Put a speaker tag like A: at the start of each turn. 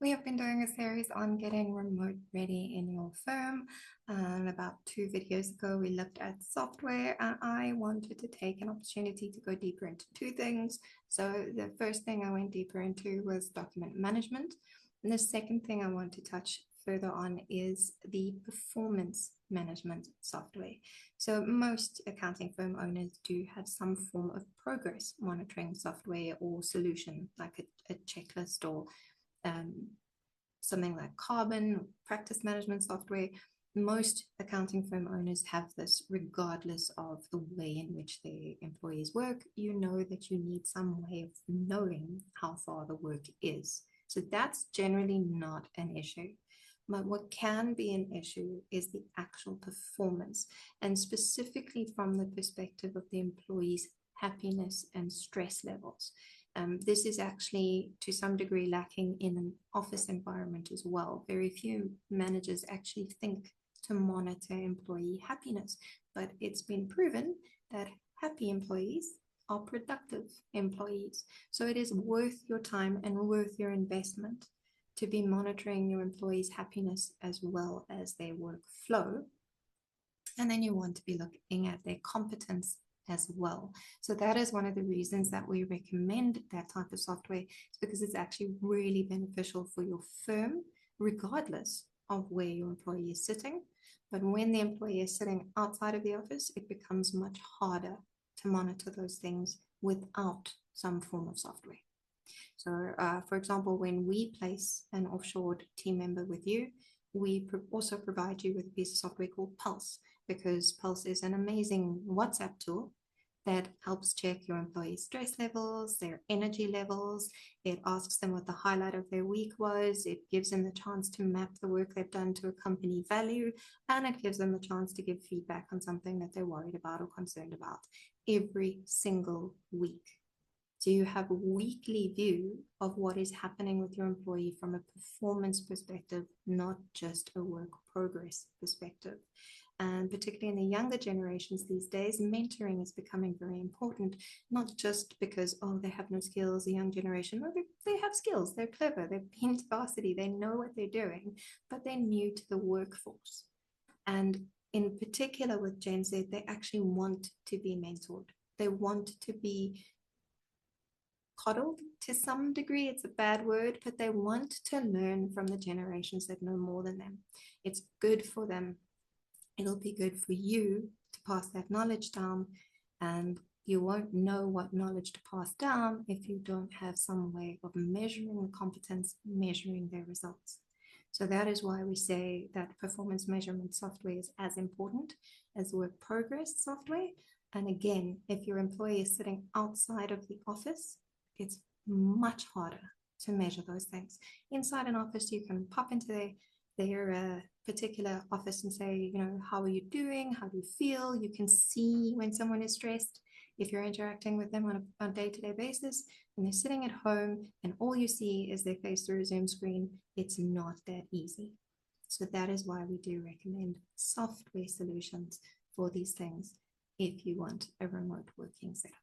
A: We have been doing a series on getting remote ready in your firm. About 2 videos ago, we looked at software, and I wanted to take an opportunity to go deeper into 2 things. So the first thing I went deeper into was document management. And the second thing I want to touch further on is the performance management software. So most accounting firm owners do have some form of progress monitoring software or solution, like a checklist or um, something like Carbon, practice management software. Most accounting firm owners have this regardless of the way in which their employees work. You know that you need some way of knowing how far the work is. So that's generally not an issue. But what can be an issue is the actual performance, and specifically from the perspective of the employee's happiness and stress levels. This is actually to some degree lacking in an office environment as well. Very few managers actually think to monitor employee happiness, but it's been proven that happy employees are productive employees. So it is worth your time and worth your investment to be monitoring your employees' happiness as well as their workflow. And then you want to be looking at their competence as well. So that is one of the reasons that we recommend that type of software, is because it's actually really beneficial for your firm, regardless of where your employee is sitting. But when the employee is sitting outside of the office, it becomes much harder to monitor those things without some form of software. So, for example, when we place an offshore team member with you, we also provide you with a piece of software called Pulse, because Pulse is an amazing WhatsApp tool that helps check your employees' stress levels, their energy levels. It asks them what the highlight of their week was. It gives them the chance to map the work they've done to a company value, and it gives them the chance to give feedback on something that they're worried about or concerned about every single week. So you have a weekly view of what is happening with your employee from a performance perspective, not just a work progress perspective. And particularly in the younger generations these days, mentoring is becoming very important, not just because, oh, they have no skills, the young generation. No, they have skills, they're clever, they've been to varsity, they know what they're doing, but they're new to the workforce. And in particular with Gen Z, they actually want to be mentored. They want to be coddled to some degree. It's a bad word, but they want to learn from the generations that know more than them. It's good for them. It'll be good for you to pass that knowledge down, and you won't know what knowledge to pass down if you don't have some way of measuring the competence, measuring their results. So that is why we say that performance measurement software is as important as work progress software. And again, if your employee is sitting outside of the office, it's much harder to measure those things. Inside an office, you can pop into their particular office and say, how are you doing? How do you feel? You can see when someone is stressed. If you're interacting with them on a day-to-day basis, and they're sitting at home and all you see is their face through a Zoom screen, it's not that easy. So that is why we do recommend software solutions for these things if you want a remote working setup.